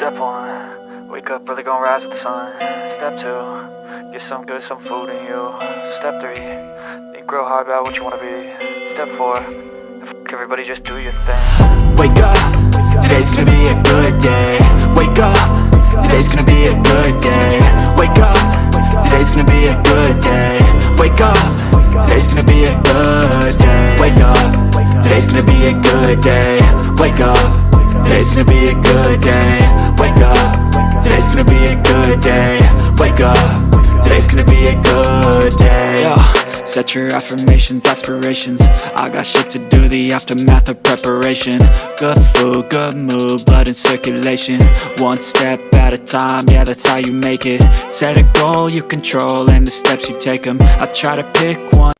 Step 1, wake up early, gonna rise with the sun. Step 2, get some good, some food in you. Step 3, think real hard about what you wanna be. Step 4, everybody just do your thing. Wake up, today's gonna be a good day. Wake up, today's gonna be a good day. Wake up, today's gonna be a good day. Wake up, today's gonna be a good day. Wake up, today's gonna be a good day. Wake up, today's gonna be a good day. Wake up, today's gonna be a good day. Wake up, today's gonna be a good day. Yo, set your affirmations, aspirations. I got shit to do, the aftermath of preparation. Good food, good mood, blood in circulation. One step at a time, yeah, that's how you make it. Set a goal you control and the steps you take them. I try to pick one.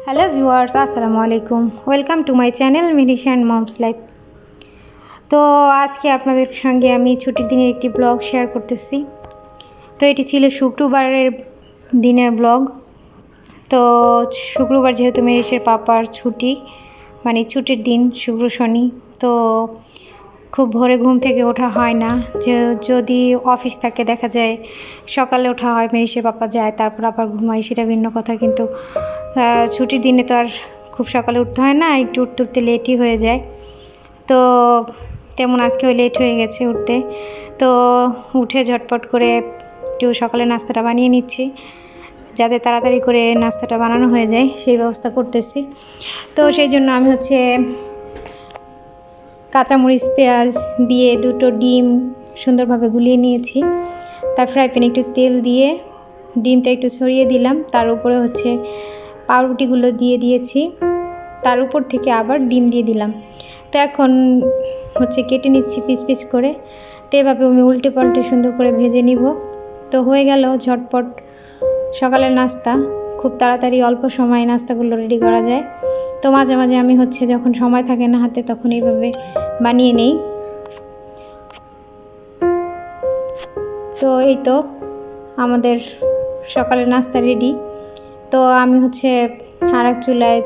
Hello viewers, আসসালামু আলাইকুম। Welcome to my channel Mehrish and moms life. তো আজকে আপনাদের সঙ্গে আমি ছুটির দিনের একটি ব্লগ শেয়ার করতেছি। তো এটি ছিল শুক্রবারের দিনের ব্লগ। তো শুক্রবার যেহেতু মেহরিশের পাপার ছুটি, মানে ছুটির দিন, শুক্র শনি, তো খুব ভোরে ঘুম থেকে ওঠা হয় না। যে যদি অফিস থাকে দেখা যায় সকালে ওঠা হয়, মেহরিশের পাপা যায়, তারপর আবার ঘুমায়, সেটা ভিন্ন কথা। কিন্তু ছুটির দিনে তো আর খুব সকালে উঠতে হয় না, একটু উঠতে উঠতে লেটই হয়ে যায়। তো তেমন আজকেও লেট হয়ে গেছে উঠতে। তো উঠে ঝটপট করে একটু সকালে নাস্তাটা বানিয়ে নিচ্ছি, যাতে তাড়াতাড়ি করে নাস্তাটা বানানো হয়ে যায় সেই ব্যবস্থা করতেছি। তো সেই জন্য আমি কাঁচামরিচ, পেঁয়াজ দিয়ে দুটো ডিম সুন্দরভাবে গুলিয়ে নিয়েছি। তার ফ্রাই প্যানে একটু তেল দিয়ে ডিমটা একটু ছড়িয়ে দিলাম, তার উপরে পাউরুটিগুলো দিয়ে দিয়েছি, তার উপর থেকে আবার ডিম দিয়ে দিলাম। তো এখন কেটে নিচ্ছি পিস পিস করে। তো এভাবে আমি উল্টে পাল্টে সুন্দর করে ভেজে নিব। তো হয়ে গেল ঝটপট সকালের নাস্তা। খুব তাড়াতাড়ি অল্প সময়ে নাস্তাগুলো রেডি করা যায়। তো মাঝে মাঝে আমি যখন সময় থাকে না হাতে, তখন এইভাবে বানিয়ে নেই। তো এই তো আমাদের সকালের নাস্তা রেডি। তো আমি আর এক চুলায়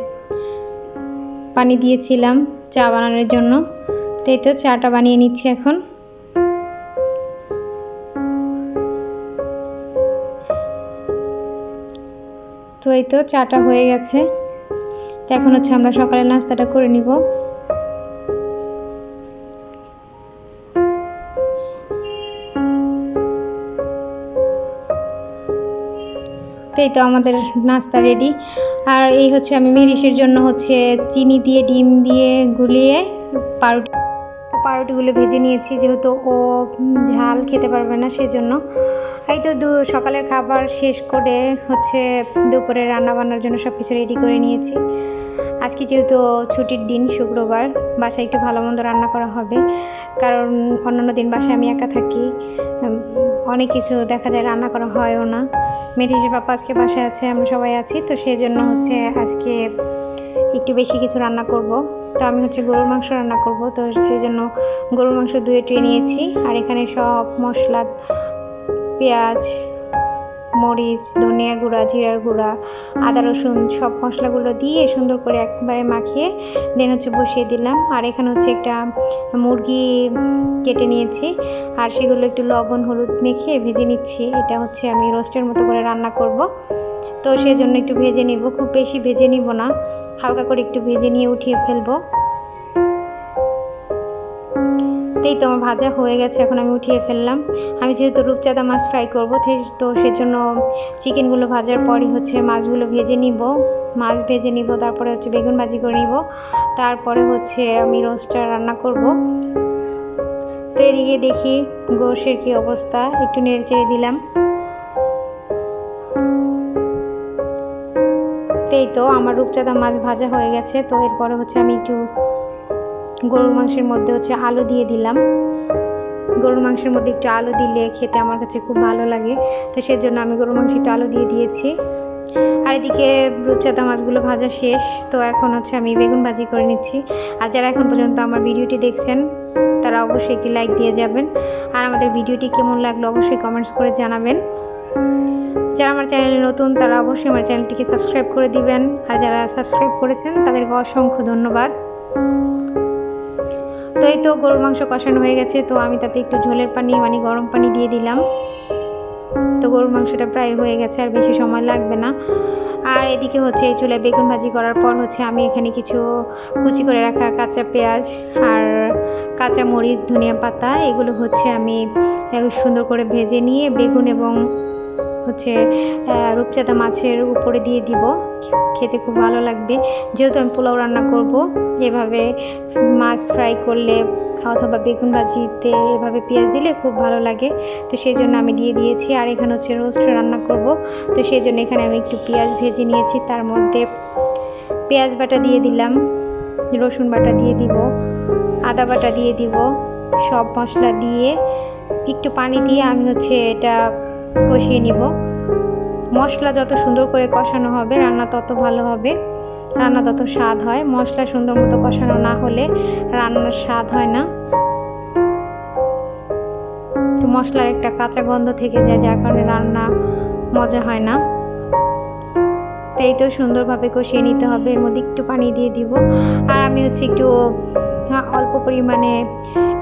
পানি দিয়েছিলাম চা বানানোর জন্য। তো এই তো চাটা বানিয়ে নিচ্ছি এখন। তো এই তো চাটা হয়ে গেছে। তো এখন আমরা সকালের নাস্তাটা করে নিব। এই তো আমাদের নাস্তা রেডি। আর এই আমি মেহরিশের জন্য চিনি দিয়ে ডিম দিয়ে গুলিয়ে পাউরুটিগুলো ভেজে নিয়েছি, যেহেতু ও ঝাল খেতে পারবে না সেজন্য। এই তো সকালের খাবার শেষ করে দুপুরে রান্না বান্নার জন্য সব কিছু রেডি করে নিয়েছি। আজকে যেহেতু ছুটির দিন, শুক্রবার, বাসায় একটু ভালো মন্দ রান্না করা হবে, কারণ অন্যান্য দিন বাসায় আমি একা থাকি, অনেক কিছু দেখা যায় রান্না করা হয়ও না। মেহরিশের পাপা আজকে বাসায় আছে, আমরা সবাই আছি, তো সেই জন্য আজকে একটু বেশি কিছু রান্না করব। তো আমি গরুর মাংস রান্না করব। তো সেই জন্য গরুর মাংস ধুয়ে টুয়ে নিয়েছি। আর এখানে সব মশলা, পেঁয়াজ, মরিচ, ধনিয়া গুঁড়া, জিরার গুঁড়া, আদা রসুন সব মশলাগুলো দিয়ে সুন্দর করে একবারে মাখিয়ে দেন বসিয়ে দিলাম। আর এখানে একটা মুরগি কেটে নিয়েছি, আর সেগুলো একটু লবণ হলুদ মেখে ভেজে নিচ্ছি। এটা আমি রোস্টের মতো করে রান্না করব। তো সেই জন্য একটু ভেজে নিব, খুব বেশি ভেজে নিব না, হালকা করে একটু ভেজে নিয়ে উঠিয়ে ফেলবো। এই তো আমার ভাজা হয়ে গেছে, এখন আমি উঠিয়ে ফেললাম। আমি যেহেতু রূপচাঁদা মাছ ফ্রাই করব, তো সেজন্য চিকেনগুলো ভাজার পরই মাছগুলো ভেজে নিব। মাছ ভেজে নিব, তারপরে বেগুন ভাজি করে নিব, তারপরে আমি রোস্টটা রান্না করব। তো এদিকে দেখি গোশের কি অবস্থা, একটু নেড়ে চেড়ে দিলাম। এই তো আমার রূপচাঁদা মাছ ভাজা হয়ে গেছে। তো এরপরে আমি একটু গরুর মাংসের মধ্যে আলু দিয়ে দিলাম। গরুর মাংসের মধ্যে একটু আলু দিলে খেতে আমার কাছে খুব ভালো লাগে, তো সেজন্য আমি গরুর মাংসে একটু আলু দিয়ে দিয়েছি। আর এদিকে রূপচাঁদা মাছগুলো ভাজা শেষ। তো এখন আমি বেগুন ভাজি করে নিচ্ছি। আর যারা এখন পর্যন্ত আমার ভিডিওটি দেখছেন তারা অবশ্যই একটি লাইক দিয়ে যাবেন। আর আমাদের ভিডিওটি কেমন লাগলো অবশ্যই কমেন্টস করে জানাবেন। যারা আমার চ্যানেলে নতুন তারা অবশ্যই আমার চ্যানেলটিকে সাবস্ক্রাইব করে দিবেন। আর যারা সাবস্ক্রাইব করেছেন তাদেরকে অসংখ্য ধন্যবাদ। তো তো এই তো গরুর মাংস কষানো হয়ে গেছে, তো আমি তাতে একটু ঝোলের পানি মানে গরম পানি দিয়ে দিলাম। তো গরুর মাংসটা প্রায় হয়ে গেছে, আর বেশি সময় লাগবে না। আর এদিকে হচ্ছে এই চুলায় বেগুন ভাজি করার পর হচ্ছে আমি এখানে কিছু কুচি করে রাখা কাঁচা পেঁয়াজ আর কাঁচা মরিচ, ধনিয়া পাতা এগুলো হচ্ছে আমি সুন্দর করে ভেজে নিয়ে বেগুন এবং হচ্ছে রূপচাঁদা মাছের উপরে দিয়ে দিব। খেতে খুব ভালো লাগবে, যেহেতু আমি পোলাও রান্না করব। এভাবে মাছ ফ্রাই করলে অথবা বেগুন ভাজিতে এভাবে পেঁয়াজ দিলে খুব ভালো লাগে, তো সেই জন্য আমি দিয়ে দিয়েছি। আর এখানে হচ্ছে রোস্ট রান্না করব, তো সেই জন্য এখানে আমি একটু পেঁয়াজ ভেজে নিয়েছি, তার মধ্যে পেঁয়াজ বাটা দিয়ে দিলাম, রসুন বাটা দিয়ে দিব, আদা বাটা দিয়ে দিব, সব মশলা দিয়ে একটু পানি দিয়ে আমি হচ্ছে এটা কষিয়ে নিব। মশলা যত সুন্দর করে কষানো হবে রান্না তত ভালো হবে, রান্না তত স্বাদ হয়। মশলা সুন্দর মতো কষানো না হলে রান্নার স্বাদ হয় না, তো মশলার একটা কাঁচা গন্ধ থেকে যায়, যার কারণে রান্না মজা হয় না। তো এই তো সুন্দরভাবে কষিয়ে নিতে হবে। এর মধ্যে একটু পানি দিয়ে দিব, আর আমি হচ্ছে একটু অল্প পরিমাণে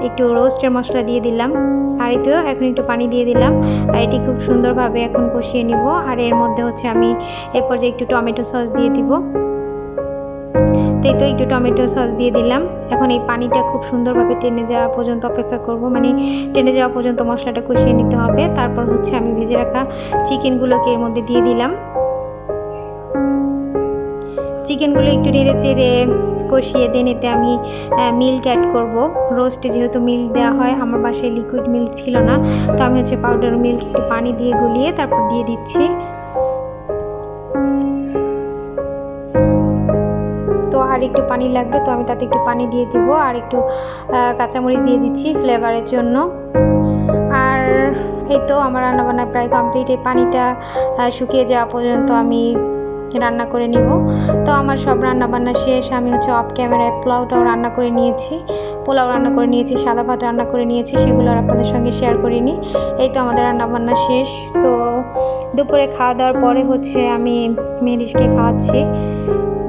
একটু রোস্টের মশলা দিয়ে দিলাম, আর এই তো এখন একটু পানি দিয়ে দিলাম, আর এটি খুব সুন্দরভাবে এখন কষিয়ে নিব। আর এর মধ্যে হচ্ছে আমি এ পর্যায়ে একটু টমেটো সস দিয়ে দিব। তো এই তো একটু টমেটো সস দিয়ে দিলাম। এখন এই পানিটা খুব সুন্দরভাবে টেনে যাওয়া পর্যন্ত অপেক্ষা করব, মানে টেনে যাওয়া পর্যন্ত মশলাটা কষিয়ে নিতে হবে। তারপর হচ্ছে আমি ভেজে রাখা চিকেনগুলোকে এর মধ্যে দিয়ে দিলাম। চিকেনগুলো একটু নেড়ে চেড়ে কষিয়ে দেন এতে আমি মিল্ক অ্যাড করব। রোস্টে যেহেতু মিল্ক দেওয়া হয়, আমার বাসায় লিকুইড মিল্ক ছিল না, তো আমি হচ্ছে পাউডার মিল্ক একটু পানি দিয়ে গুলিয়ে তারপর দিয়ে দিচ্ছি। তো আর একটু পানি লাগবে, তো আমি তাতে একটু পানি দিয়ে দিব, আর একটু কাঁচামরিচ দিয়ে দিচ্ছি ফ্লেভারের জন্য। আর এই তো আমার রান্নাবান্না প্রায় কমপ্লিট। এই পানিটা শুকিয়ে যাওয়া পর্যন্ত আমি রান্না করে নিব। তো আমার সব রান্না বান্না শেষ। আমি হচ্ছে অফ ক্যামেরায় পোলাও রান্না করে নিয়েছি, সাদা ভাত রান্না করে নিয়েছি, সেগুলো আর আপনাদের সঙ্গে শেয়ার করিনি। এই তো আমাদের রান্না বান্না শেষ। তো দুপুরে খাওয়া দাওয়ার পরে হচ্ছে আমি মেহরিশকে খাওয়াচ্ছি।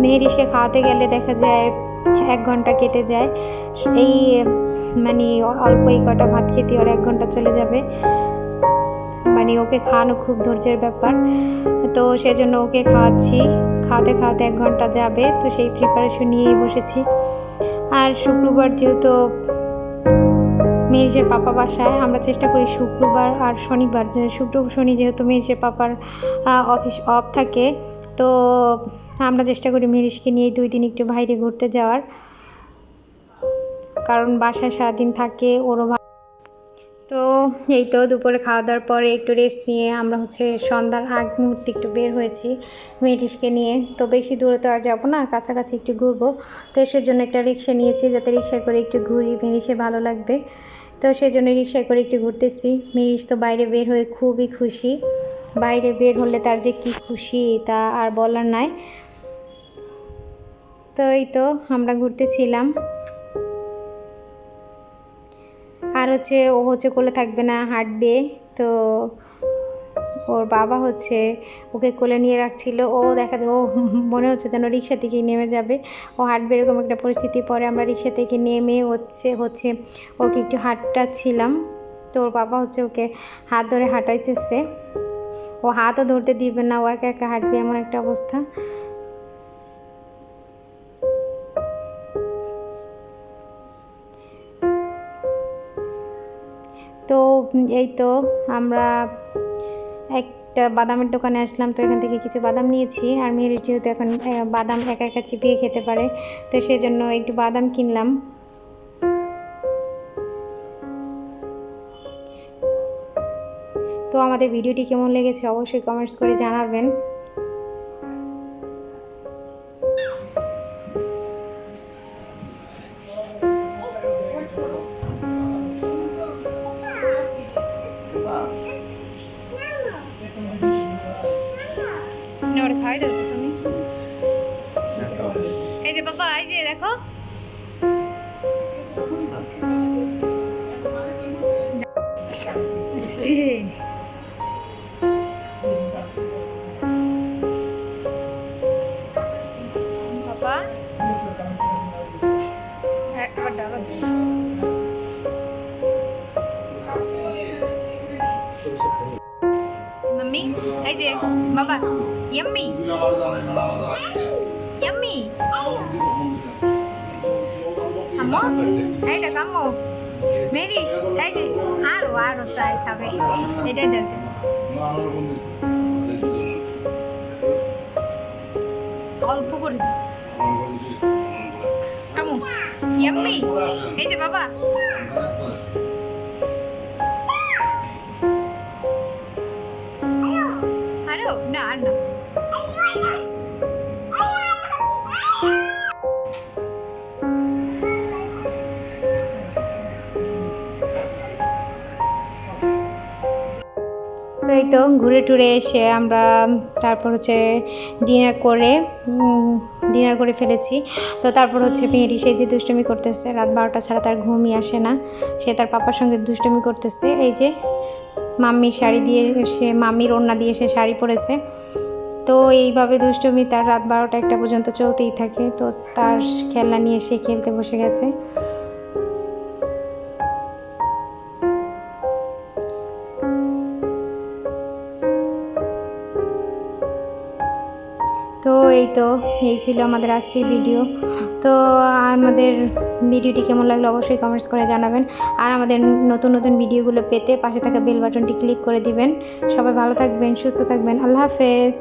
মেহরিশকে খাওয়াতে গেলে দেখা যায় 1 ঘন্টা কেটে যায়, এই মানে অল্প এই কটা ভাত খেতে ওর 1 ঘন্টা চলে যাবে। মানে ওকে খাওয়ানো খুব ধৈর্যের ব্যাপার, তো সেজন্য ওকে খাওয়াচ্ছি। খাওয়াতে খাওয়াতে 1 ঘন্টা যাবে, তো সেই প্রিপারেশন নিয়েই বসেছি। আর শুক্রবার যেহেতু মেহরিশের পাপা বাসায়, আমরা চেষ্টা করি শুক্রবার আর শনিবার, শুক্র শনি যেহেতু মেহরিশের পাপার অফিস অফ থাকে, তো আমরা চেষ্টা করি মেহরিশকে নিয়ে 2 দিন একটু বাইরে ঘুরতে যাওয়ার, কারণ বাসায় সারাদিন থাকে ওরও। তো এই তো দুপুরে খাওয়া দাওয়ার পরে একটু রেস্ট নিয়ে আমরা হচ্ছে সন্ধ্যার আগ মুহূর্তে একটু বের হয়েছি মেহরিশকে নিয়ে। তো বেশি দূরে তো আর যাবো না, কাছাকাছি একটু ঘুরবো, তো এর জন্য একটা রিক্সা নিয়েছি, যাতে রিক্সায় করে একটু ঘুরি, মেহরিশে ভালো লাগবে। তো সেই জন্য রিক্সায় করে একটু ঘুরতেছি। মেহরিশ তো বাইরে বের হয়ে খুবই খুশি, বাইরে বের হলে তার যে কি খুশি তা আর বলার নাই। তো এই তো আমরা ঘুরতেছিলাম। আর হচ্ছে ও হচ্ছে কোলে থাকবে না, হাঁটবে। তো ওর বাবা হচ্ছে ওকে কোলে নিয়ে রাখছিল, ও দেখা যায় ও মনে হচ্ছে যেন রিক্সা থেকেই নেমে যাবে, ও হাঁটবে এরকম একটা পরিস্থিতি। পরে আমরা রিক্সা থেকে নেমে হচ্ছে ওকে একটু হাঁটাচ্ছিলাম, তো ওর বাবা হচ্ছে ওকে হাত ধরে হাঁটাইতেছে। ও হাতও ধরতে দিবে না, ও একা একা হাঁটবে, এমন একটা অবস্থা। তো এই তো আমরা একটা বাদামের দোকানে আসলাম, তো এখান থেকে কিছু বাদাম নিয়েছি। আর মেহরিশ যেহেতু এখন বাদাম একা একা চিবিয়ে খেতে পারে, তো সেজন্য একটু বাদাম কিনলাম। তো আমাদের ভিডিওটি কেমন লেগেছে অবশ্যই কমেন্টস করে জানাবেন। খাই দাও তুমি, এই যে বাবা, এই যে দেখো ইয়াম্মি এই যে বাবা ইয়াম্মি ইয়াম্মি আম্মু এই দেখ আম্মু মেরি এই যে আরো চাই খাবে এটাই দেখ অল্প করে দিই আম্মু ইয়াম্মি এই যে বাবা আরো না আর না তো এই তো ঘুরে টুরে এসে আমরা তারপর হচ্ছে ডিনার করে ফেলেছি। তো তারপর হচ্ছে মেয়েরি সে যে দুষ্টুমি করতেছে, রাত 12টা ছাড়া তার ঘুমই আসে না, সে তার পাপার সঙ্গে দুষ্টুমি করতেছে। এই যে মাম্মির শাড়ি দিয়ে মাম্মির ওড়না দিয়ে সে শাড়ি পরেছে। তো এইভাবে দুষ্টুমি তার রাত 12টা 1টা পর্যন্ত চলতেই থাকে। তো তার খেলনা নিয়ে সে খেলতে বসে গেছে। তো এই ছিল আমাদের আজকের ভিডিও। তো আমাদের ভিডিওটি কেমন লাগলো অবশ্যই কমেন্টস করে জানাবেন। আর আমাদের নতুন ভিডিওগুলো পেতে পাশে থাকা বেল বাটনটি ক্লিক করে দিবেন। সবাই ভালো থাকবেন, সুস্থ থাকবেন। আল্লাহ হাফেজ।